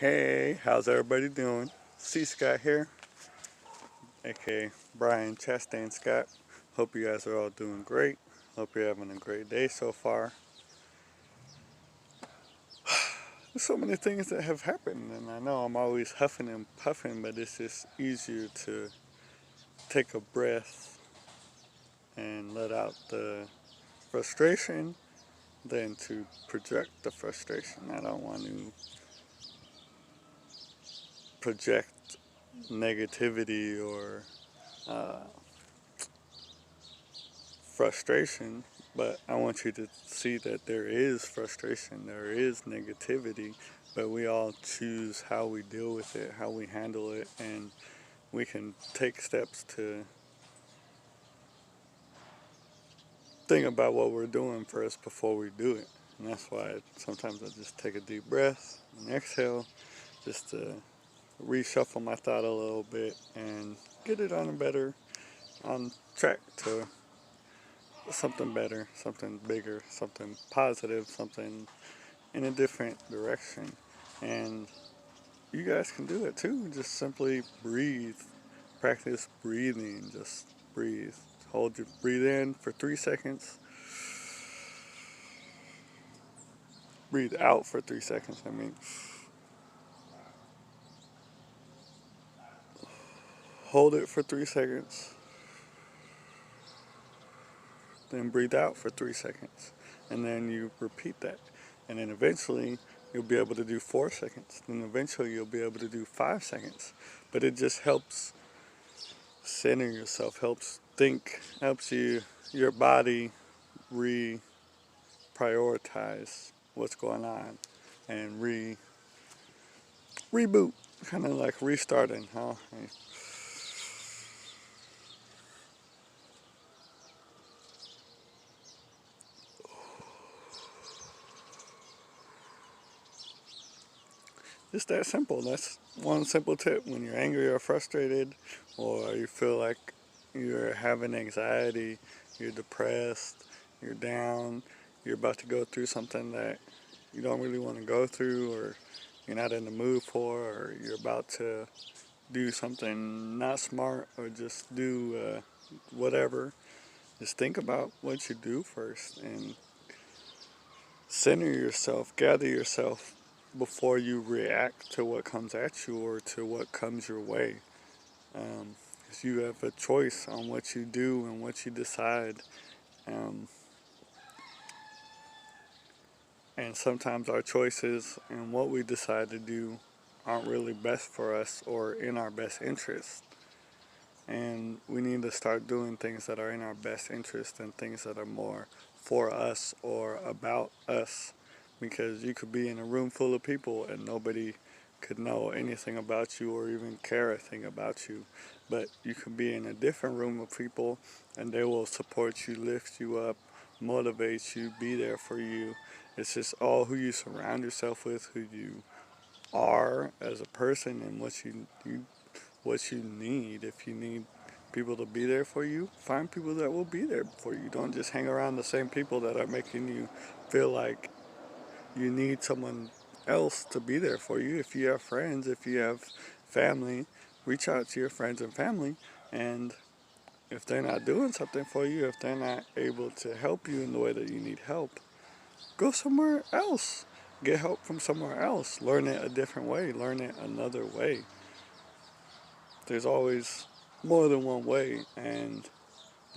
Hey, how's everybody doing? C Scott here, aka Brian Chastain Scott. Hope you guys are all doing great. Hope you're having a great day so far. There's so many things that have happened, and I know I'm always huffing and puffing, but it's just easier to take a breath and let out the frustration than to project the frustration. I don't want to project negativity or uh, frustration, but I want you to see that there is frustration, there is negativity, but we all choose how we deal with it, how we handle it, and we can take steps to think about what we're doing first before we do it. And that's why sometimes I just take a deep breath and exhale just to reshuffle my thought a little bit and get it on track to something better, something bigger, something positive, something in a different direction. And you guys can do it too. Just simply breathe. Practice breathing. Just breathe. Breathe in for 3 seconds. Breathe out for 3 seconds. Hold it for 3 seconds. Then breathe out for 3 seconds. And then you repeat that. And then eventually you'll be able to do 4 seconds. Then eventually you'll be able to do 5 seconds. But it just helps center yourself, helps think, helps your body reprioritize what's going on and reboot, kind of like restarting, huh? It's that simple. That's one simple tip. When you're angry or frustrated, or you feel like you're having anxiety, you're depressed, you're down, you're about to go through something that you don't really want to go through, or you're not in the mood for, or you're about to do something not smart, or just do whatever, just think about what you do first and center yourself, gather yourself before you react to what comes at you or to what comes your way. 'Cause you have a choice on what you do and what you decide. Um, and sometimes our choices and what we decide to do aren't really best for us or in our best interest. And we need to start doing things that are in our best interest and things that are more for us or about us. Because you could be in a room full of people and nobody could know anything about you or even care a thing about you. But you could be in a different room of people and they will support you, lift you up, motivate you, be there for you. It's just all who you surround yourself with, who you are as a person, and what you need. If you need people to be there for you, find people that will be there for you. Don't just hang around the same people that are making you feel like you need someone else to be there for you. If you have friends, if you have family, reach out to your friends and family. And if they're not doing something for you, if they're not able to help you in the way that you need help, go somewhere else. Get help from somewhere else. Learn it a different way. Learn it another way. There's always more than one way, and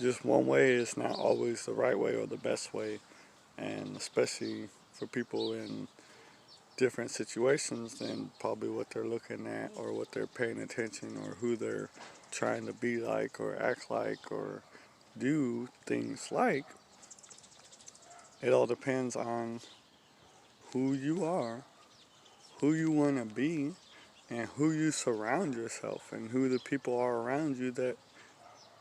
just one way is not always the right way or the best way. And especially for people in different situations, then probably what they're looking at or what they're paying attention or who they're trying to be like or act like or do things like, it all depends on who you are, who you want to be, and who you surround yourself and who the people are around you that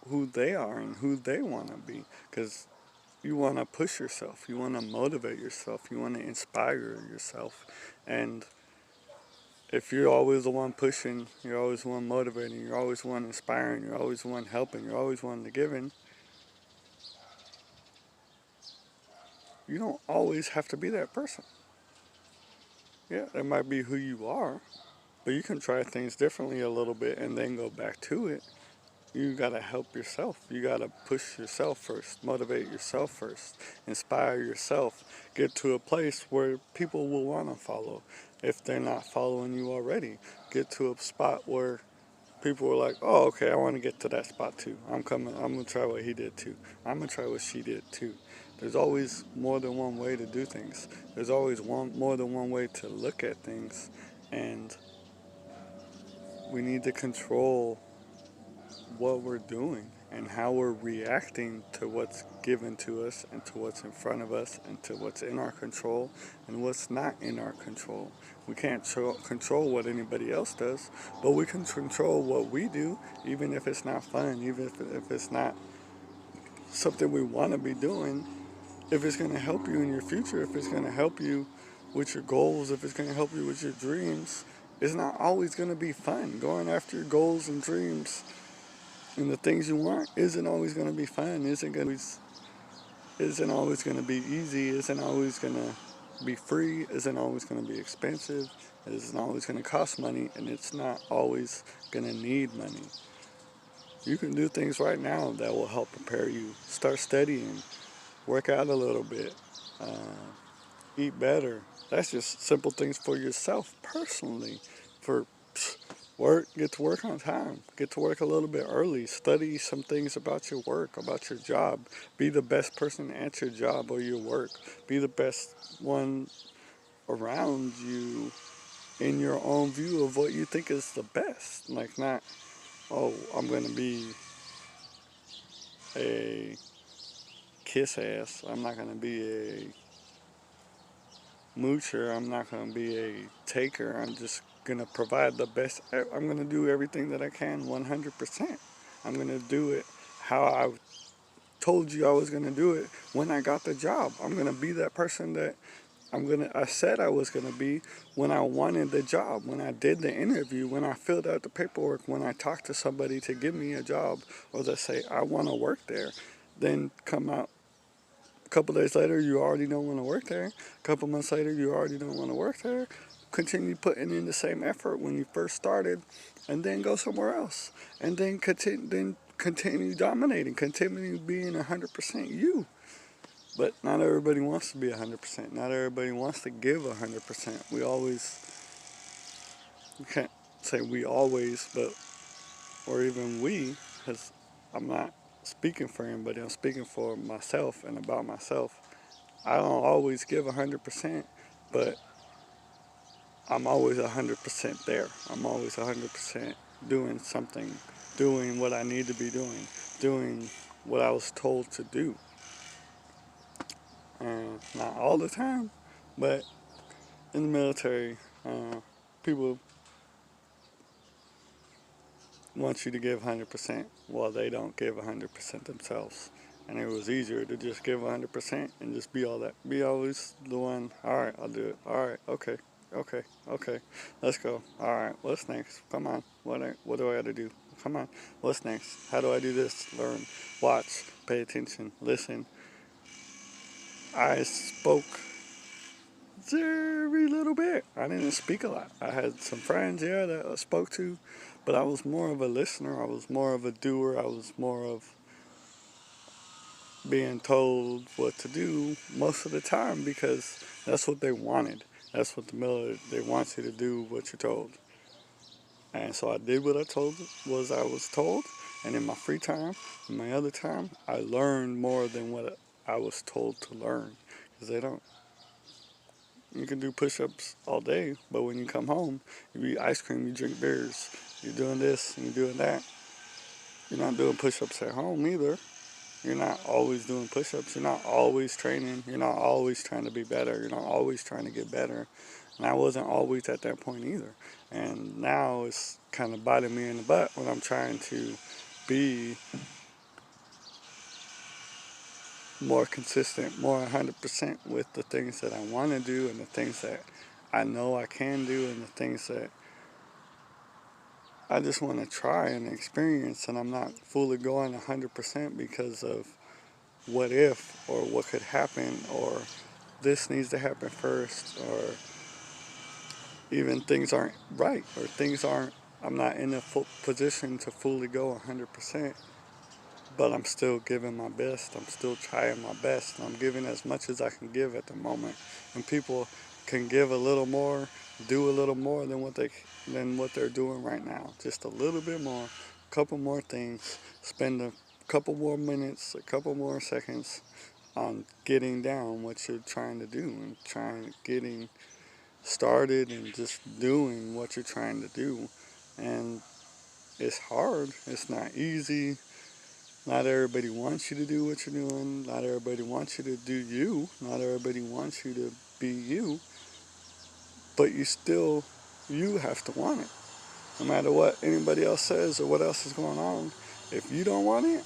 who they are and who they want to be. Because you want to push yourself, you want to motivate yourself, you want to inspire yourself. And if you're always the one pushing, you're always the one motivating, you're always the one inspiring, you're always the one helping, you're always the one giving, you don't always have to be that person. Yeah, that might be who you are, but you can try things differently a little bit and then go back to it. You gotta help yourself. You gotta push yourself first, motivate yourself first, inspire yourself, get to a place where people will wanna follow if they're not following you already. Get to a spot where people were like, oh, okay, I want to get to that spot too. I'm coming. I'm gonna try what he did too. I'm gonna try what she did too. There's always more than one way to do things. There's always more than one way to look at things, and we need to control what we're doing and how we're reacting to what's given to us and to what's in front of us and to what's in our control and what's not in our control. We can't control what anybody else does, but we can control what we do, even if it's not fun, even if it's not something we want to be doing. If it's going to help you in your future, if it's going to help you with your goals, if it's going to help you with your dreams, it's not always going to be fun. Going after your goals and dreams and the things you want isn't always going to be fun, isn't always going to be easy, isn't always going to be free, isn't always going to be expensive, it isn't always going to cost money, and it's not always going to need money. You can do things right now that will help prepare you. Start studying, work out a little bit, eat better. That's just simple things for yourself personally. For work, get to work on time. Get to work a little bit early. Study some things about your work, about your job. Be the best person at your job or your work. Be the best one around you in your own view of what you think is the best. Like, not, oh, I'm going to be a kiss ass. I'm not going to be a moocher. I'm not going to be a taker. I'm just going to provide the best. I'm going to do everything that I can 100%. I'm going to do it how I told you I was going to do it when I got the job. I'm going to be that person that I said I was going to be when I wanted the job, when I did the interview, when I filled out the paperwork, when I talked to somebody to give me a job or to say I want to work there. Then come out a couple days later, you already don't want to work there. A couple months later, you already don't want to work there. Continue putting in the same effort when you first started, and then go somewhere else. And then continue dominating, continue being 100% you. But not everybody wants to be 100%. Not everybody wants to give 100%. You can't say we always, but, or even we, because I'm not speaking for anybody, I'm speaking for myself and about myself. I don't always give 100%, but I'm always 100% there. I'm always 100% doing something, doing what I need to be doing what I was told to do. Not all the time, but in the military, people want you to give 100% while they don't give 100% themselves. And it was easier to just give 100% and just be all that. Be always the one, all right, I'll do it. All right, okay, okay, let's go. All right, what's next? Come on, what do I got to do? Come on, what's next? How do I do this? Learn, watch, pay attention, listen. I spoke very little bit. I didn't speak a lot. I had some friends, yeah, that I spoke to, but I was more of a listener. I was more of a doer. I was more of being told what to do most of the time because that's what they wanted. That's what the military, they want you to do what you're told. And so I did what I was told, and in my free time, in my other time, I learned more than what I was told to learn. Because they don't, you can do push-ups all day, but when you come home, you eat ice cream, you drink beers, you're doing this and you're doing that. You're not doing push-ups at home either. You're not always doing push-ups. You're not always training. You're not always trying to be better. You're not always trying to get better. And I wasn't always at that point either. And now it's kind of biting me in the butt when I'm trying to be more consistent, more 100% with the things that I want to do and the things that I know I can do and the things that I just want to try and experience. And I'm not fully going 100% because of what if or what could happen or this needs to happen first or even things aren't right or I'm not in a full position to fully go 100%, but I'm still giving my best. I'm still trying my best. I'm giving as much as I can give at the moment. And people can give a little more, do a little more than what they're doing right now. Just a little bit more, a couple more things, spend a couple more minutes, a couple more seconds on getting down what you're trying to do and getting started and just doing what you're trying to do. And it's hard. It's not easy. Not everybody wants you to do what you're doing. Not everybody wants you to do you. Not everybody wants you to be you. But you have to want it. No matter what anybody else says or what else is going on, if you don't want it,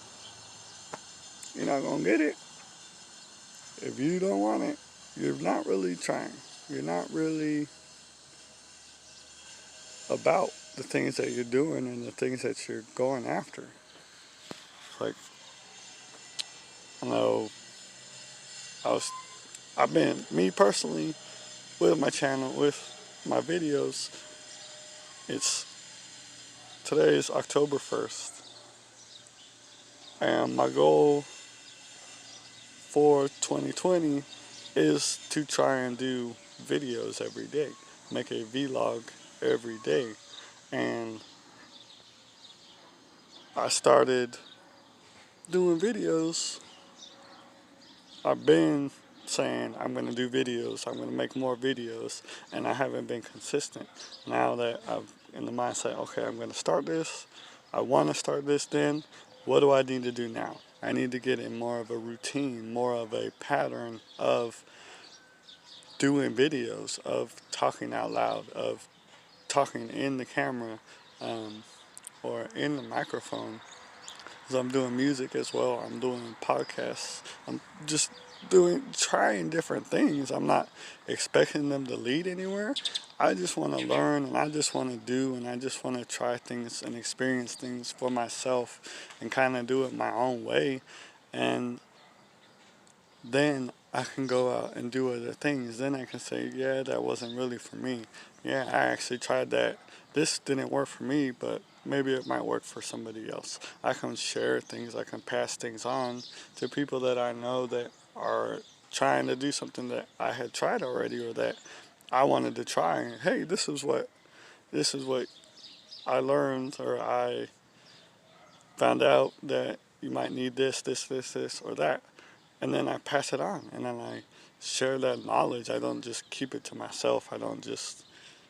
you're not going to get it. If you don't want it, you're not really trying. You're not really about the things that you're doing and the things that you're going after. Like, I know I've been, me personally, with my channel, with my videos, today is October 1st, and my goal for 2020 is to try and do videos every day, make a vlog every day. And I started doing videos. I've been saying I'm going to do videos, I'm going to make more videos, and I haven't been consistent. Now that I'm in the mindset, okay, I'm going to start this, I want to start this, then what do I need to do now? I need to get in more of a routine, more of a pattern of doing videos, of talking out loud, of talking in the camera or in the microphone. Because I'm doing music as well, I'm doing podcasts, I'm just trying different things. I'm not expecting them to lead anywhere. I just want to learn, and I just want to do, and I just want to try things and experience things for myself and kind of do it my own way. And then I can go out and do other things. Then I can say, yeah, that wasn't really for me. Yeah, I actually tried that. This didn't work for me, but maybe it might work for somebody else. I can share things, I can pass things on to people that I know that are trying to do something that I had tried already or that I wanted to try. And, hey, this is what I learned, or I found out that you might need this, or that. And then I pass it on, and then I share that knowledge. I don't just keep it to myself. I don't just,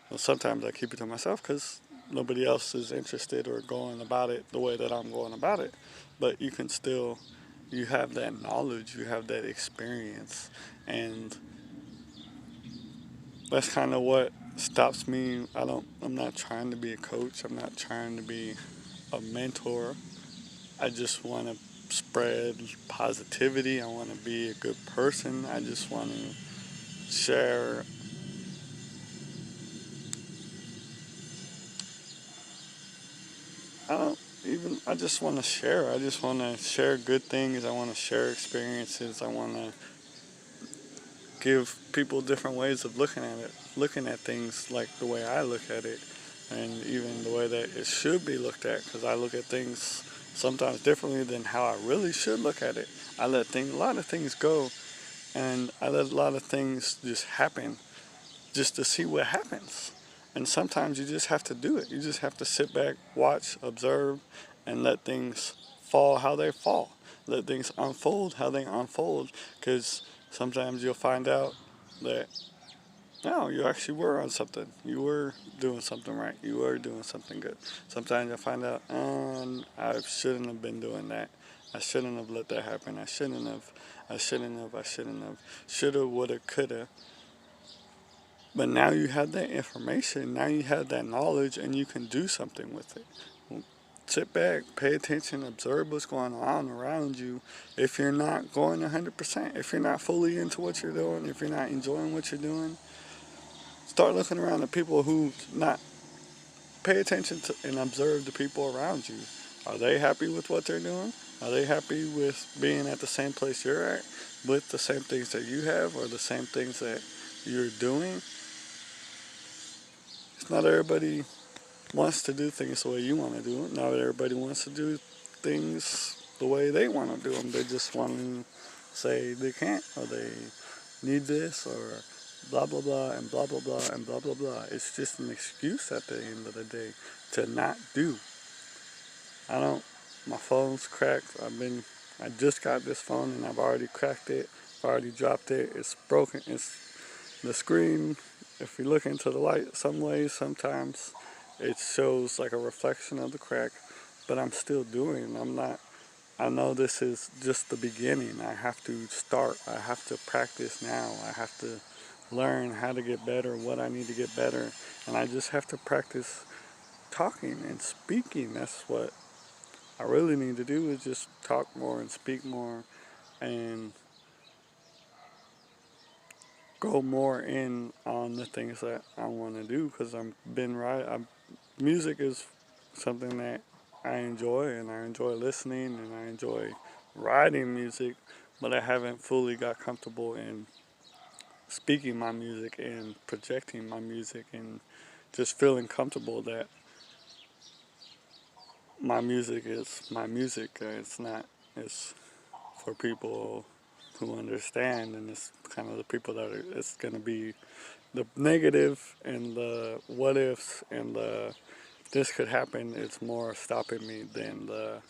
well, sometimes I keep it to myself because nobody else is interested or going about it the way that I'm going about it. But you have that knowledge, you have that experience, and that's kind of what stops me. I'm not trying to be a coach. I'm not trying to be a mentor. I just want to spread positivity. I want to be a good person. I just want to share. I just want to share. I just want to share good things. I want to share experiences. I want to give people different ways of looking at things like the way I look at it, and even the way that it should be looked at, because I look at things sometimes differently than how I really should look at it. I let a lot of things go, and I let a lot of things just happen just to see what happens. And sometimes you just have to do it. You just have to sit back, watch, observe, and let things fall how they fall. Let things unfold how they unfold, because sometimes you'll find out that, no, you actually were on something. You were doing something right. You were doing something good. Sometimes you'll find out, I shouldn't have been doing that. I shouldn't have let that happen. I shouldn't have. Shoulda, woulda, coulda. But now you have that information, now you have that knowledge, and you can do something with it. Sit back, pay attention, observe what's going on around you. If you're not going 100%, if you're not fully into what you're doing, if you're not enjoying what you're doing, start looking around at people who not pay attention to and observe the people around you. Are they happy with what they're doing? Are they happy with being at the same place you're at, with the same things that you have, or the same things that you're doing? It's not everybody wants to do things the way you want to do it. Not everybody wants to do things the way they want to do them. They just want to say they can't, or they need this, or blah blah blah and blah blah blah and blah blah blah. It's just an excuse at the end of the day to not do. I don't. My phone's cracked. I just got this phone and I've already cracked it. I've already dropped it. It's broken. It's the screen. If you look into the light, some ways, sometimes it shows like a reflection of the crack. But I'm still doing. I'm not. I know this is just the beginning. I have to start. I have to practice now. I have to learn how to get better, what I need to get better, and I just have to practice talking and speaking. That's what I really need to do, is just talk more and speak more and go more in on the things that I want to do, because music is something that I enjoy, and I enjoy listening, and I enjoy writing music, but I haven't fully got comfortable in speaking my music and projecting my music and just feeling comfortable that my music is my music. It's not, it's for people who understand, and it's kind of the people that it's going to be the negative and the what ifs and the this could happen. It's more stopping me than the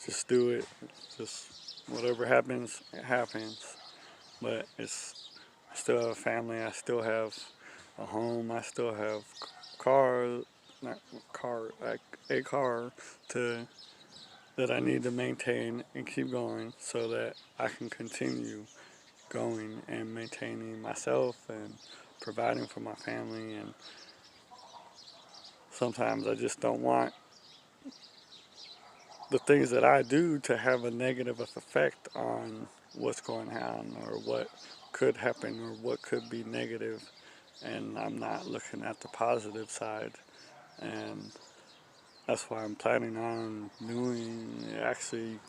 just do it, just whatever happens, it happens. But I still have a family, I still have a home, I still have car, not car, like a car to that I need to maintain and keep going so that I can continue going and maintaining myself and providing for my family. And sometimes I just don't want the things that I do to have a negative effect on what's going on or what could happen or what could be negative, and I'm not looking at the positive side. And that's why I'm planning on doing, actually,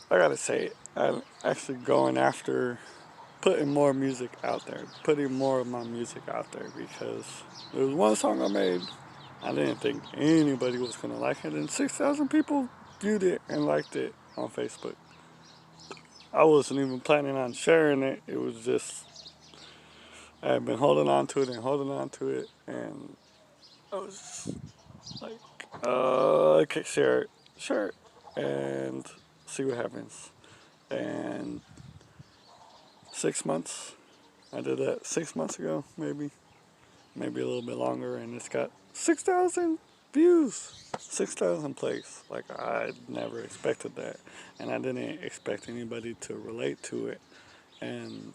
I gotta say it, I'm actually going after putting more music out there, putting more of my music out there, because there was one song I made, I didn't think anybody was gonna like it, and 6,000 people viewed it and liked it on Facebook. I wasn't even planning on sharing it. It was just, I had been holding on to it and holding on to it, and I was like, okay, share it, and see what happens. And 6 months, I did that 6 months ago, maybe a little bit longer, and it's got 6,000 views, 6,000 plays. Like, I never expected that, and I didn't expect anybody to relate to it, and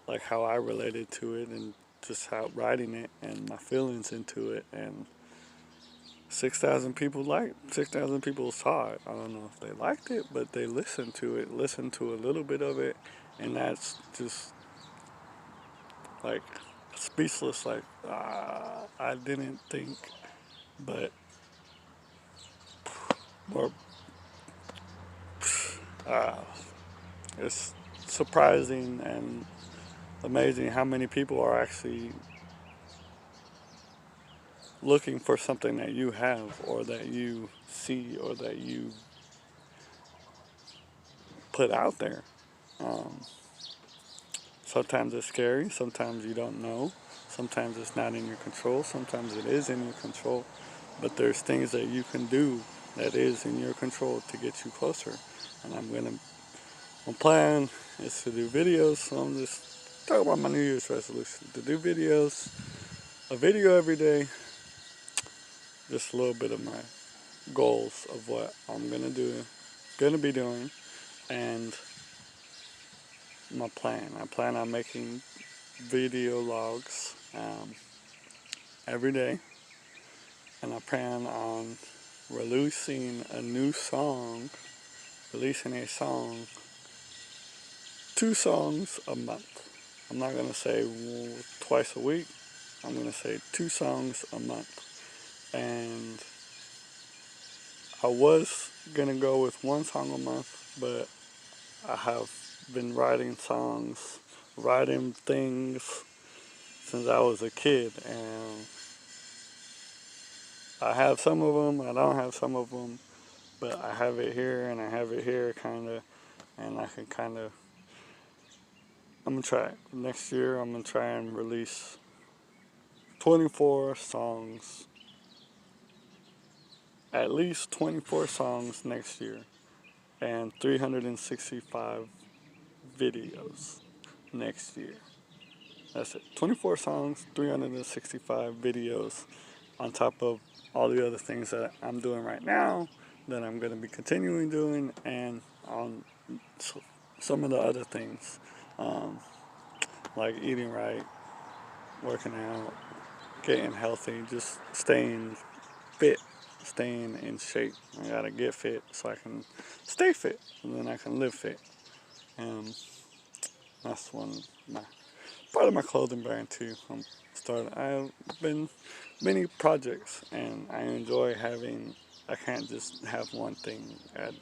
like how I related to it, and just how writing it and my feelings into it, and 6,000 people saw it. I don't know if they liked it, but they listened to a little bit of it, and that's just like speechless. Like, I didn't think, but more, uh, it's surprising and amazing how many people are actually looking for something that you have or that you see or that you put out there. Um, Sometimes it's scary, sometimes you don't know, sometimes it's not in your control, sometimes it is in your control, but there's things that you can do that is in your control to get you closer. And my plan is to do videos, so I'm just talking about my New Year's resolution, to do videos, a video every day, just a little bit of my goals of what I'm gonna be doing, and my plan. I plan on making video logs every day, and I plan on releasing releasing a song, 2 songs a month. I'm not gonna say twice a week. I'm gonna say 2 songs a month, and I was gonna go with 1 song a month, but I have been writing songs, writing things since I was a kid, and I have some of them, I don't have some of them, but I have it here and I have it here kind of, and I can kind of, I'm gonna try it. Next year I'm gonna try and release 24 songs, at least 24 songs next year, and 365 videos next year. That's it. 24 songs, 365 videos on top of all the other things that I'm doing right now, that I'm going to be continuing doing, and on some of the other things, um, like eating right, working out, getting healthy, just staying fit, staying in shape. I gotta get fit so I can stay fit, and then I can live fit. And that's my part of my clothing brand too. I have been many projects, and I enjoy having. I can't just have one thing.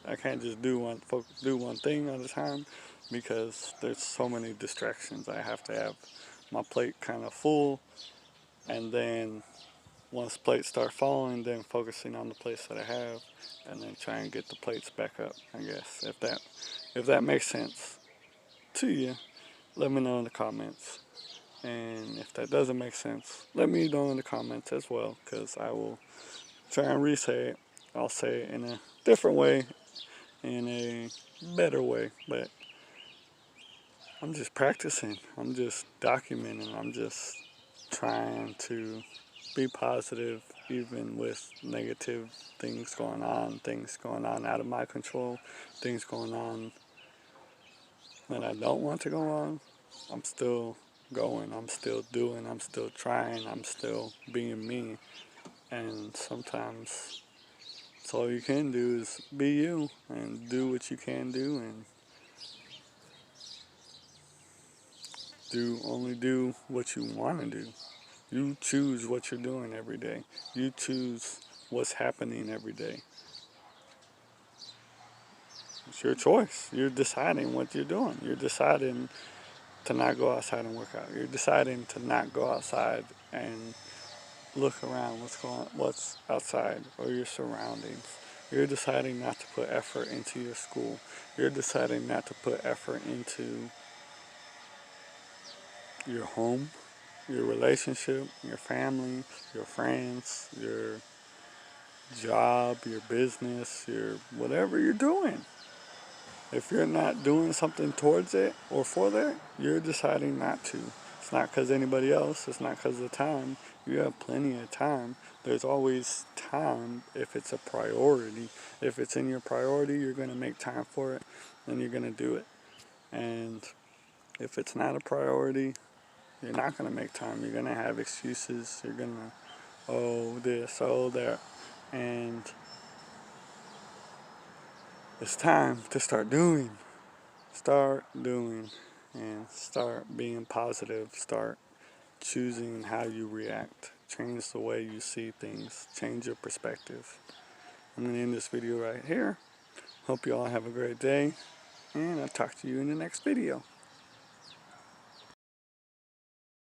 I can't just do one thing at a time, because there's so many distractions. I have to have my plate kind of full, and then once plates start falling, then focusing on the plates that I have, and then try and get the plates back up. I guess if that makes sense to you, let me know in the comments. And if that doesn't make sense, let me know in the comments as well, because I will try and re-say it. I'll say it in a different way, in a better way, but I'm just practicing. I'm just documenting. I'm just trying to be positive, even with negative things going on out of my control, things going on that I don't want to go on. I'm still going, I'm still doing, I'm still trying, I'm still being me. And sometimes that's all you can do is be you and do what you can do, and only do what you want to do. You choose what you're doing every day. You choose what's happening every day. It's your choice. You're deciding what you're doing. You're deciding to not go outside and work out. You're deciding to not go outside and look around what's outside or your surroundings. You're deciding not to put effort into your school. You're deciding not to put effort into your home, your relationship, your family, your friends, your job, your business, your whatever you're doing. If you're not doing something towards it or for that, you're deciding not to. It's not because anybody else. It's not because of the time. You have plenty of time. There's always time if it's a priority. If it's in your priority, you're going to make time for it, and you're going to do it. And if it's not a priority, you're not going to make time. You're going to have excuses. You're going to, oh, this, oh, that. And it's time to start doing. Start doing, and start being positive. Start choosing how you react. Change the way you see things. Change your perspective. I'm going to end this video right here. Hope you all have a great day, and I'll talk to you in the next video.